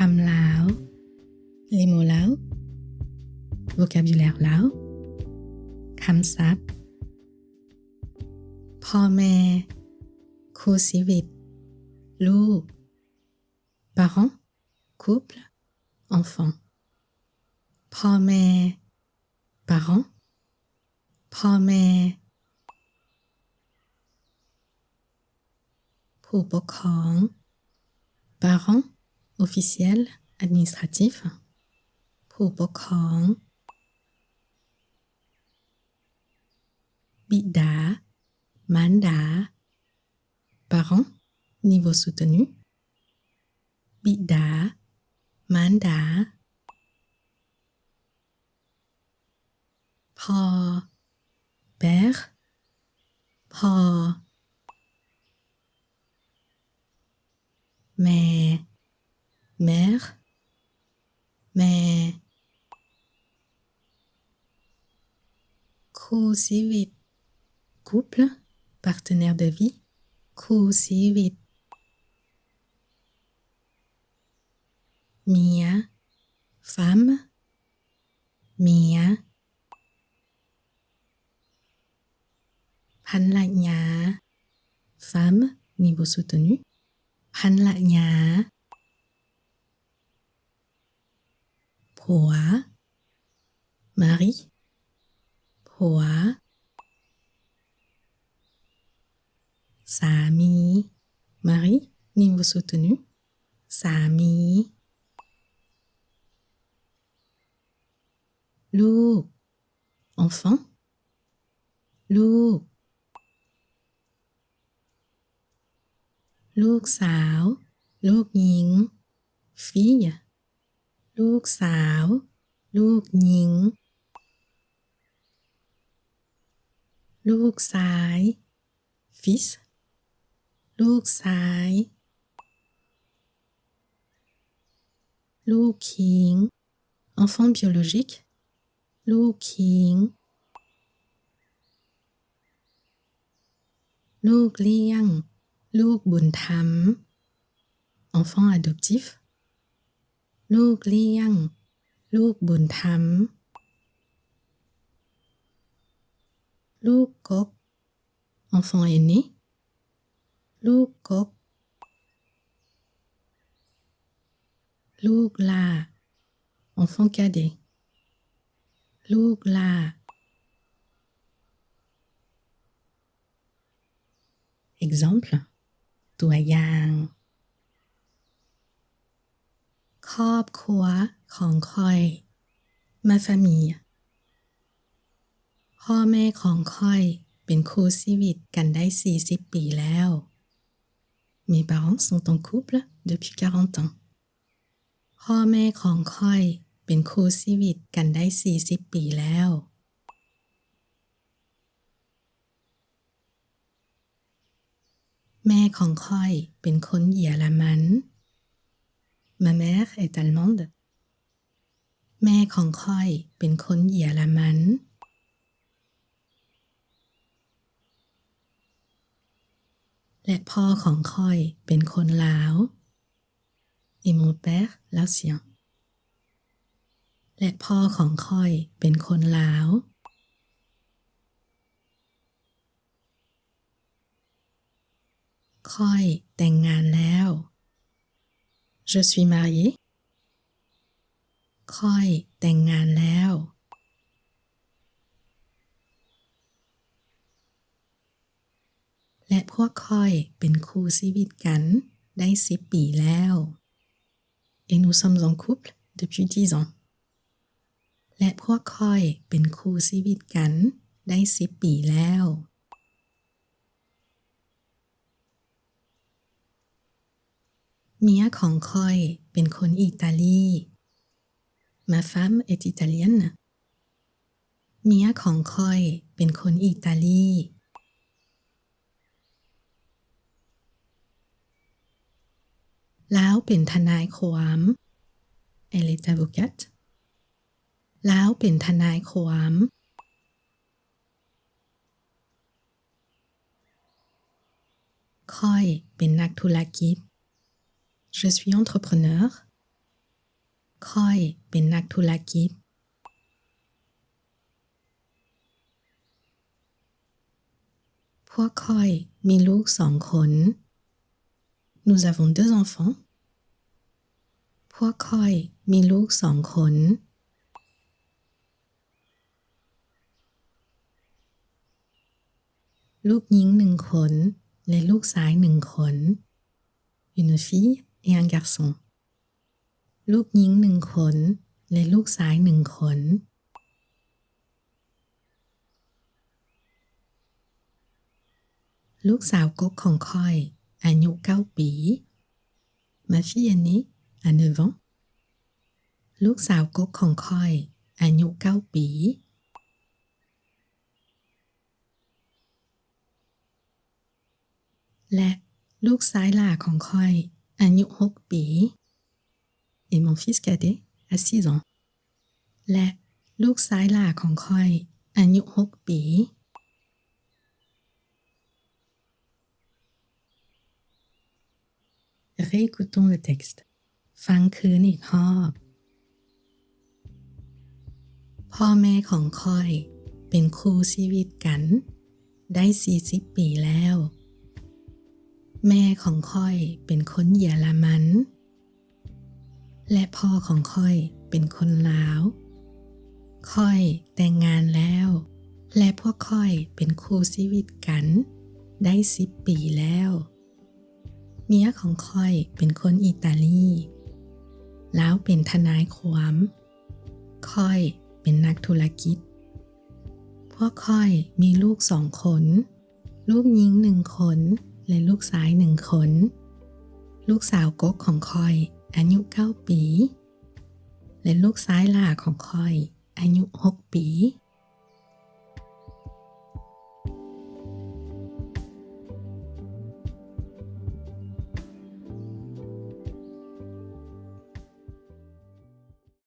คำลาว les mots ลาว vocabulaire ลาวคำศัพท์พ่อแม่คู่ชีวิตลูก parents couple enfant พ่อแม่ parents พ่อแม่ผู้ปกครอง parents officiels administratifs ผู้ปกครองบิดามารดา parents niveau soutenu บิดามารดาพ่อ père พ่อแม่ mère แม่คู่ชีวิต couple partenaire de vie คู่ชีวิตเมีย femme เมียภรรยา femme niveau soutenu ภรรยาผัว mari ผัวสามี mari niveau soutenu สามีลูก enfant ลูกลูกสาวลูกหญิง fille ลูกสาวลูกหญิงลูกชาย fils ลูกชายลูกหญิง enfant biologique ลูกหญิงลูกเลี้ยงลูกบุญธรรม enfant adoptif ลูกเลี้ยงลูกบุญธรรมลูกกบ enfant aîné ลูกกบลูกลา enfant cadet ลูกลา exemple ตัวอย่างครอบครัวของข้อย ma famille พ่อแม่ของข้อยเป็นคู่ชีวิตกันได้40ปีแล้ว mes parents sont en couple depuis 40 ans พ่อแม่ของข้อยเป็นคู่ชีวิตกันได้40ปีแล้วแม่ของข้อยเป็นคนเยอรมัน ma mère est allemande แม่ของข้อยเป็นคนเยอรมันและพ่อของข้อยเป็นคนลาว et mon père laotien และพ่อของข้อยเป็นคนลาวข้อยแต่งงานแล้ว je suis marié ข้อยแต่งงานแล้วและพวกข้อยเป็นคู่ชีวิตกันได้10ปีแล้ว et nous sommes en couple depuis 10 ans และพวกข้อยเป็นคู่ชีวิตกันได้10ปีแล้วเมียของข้อยเป็นคนอิตาลี ma femme est italienne เมียของข้อยเป็นคนอิตาลีแล้วเป็นทนายความ elle est avocate แล้วเป็นทนายความข้อยเป็นนักธุรกิจ je suis entrepreneur ค่อยเป็นนักธุรกิจพวกค่อยมีลูก2 คน Nous avons 2 enfants พวกค่อยมีลูก2 คนลูกหญิง1 คนและลูกชาย1 คน Une fille et un garçon ลูกหญิง1 คนและลูกชาย1 คนลูกสาวกกของค่อยอายุ9 ปี Ma fille aînée a 9 ans ลูกสาวกกของค่อยอายุ9 ปีและลูกซ้ายหล่าของค่อยอายุ6 ปี Et mon fils cadet a 6 ans และลูกซ้ายหล่าของค่อยอายุ6 ปี Réécoutons le texte ฟังคืนอีกรอบพ่อแม่ของค่อยเป็นคู่ชีวิตกันได้40 ปีแล้วแม่ของค่อยเป็นคนเยอรมันและพ่อของค่อยเป็นคนลาวค่อยแต่งงานแล้วและพวกค่อยเป็นคู่ชีวิตกันได้10 ปีแล้วเมียของค่อยเป็นคนอิตาลีแล้วเป็นทนายความค่อยเป็นนักธุรกิจพวกค่อยมีลูก2 คนลูกหญิง1 คนและลูกชาย1 คนลูกสาวกกของค่อยอายุ9 ปีและลูกชายหล่าของค่อยอายุ6 ปี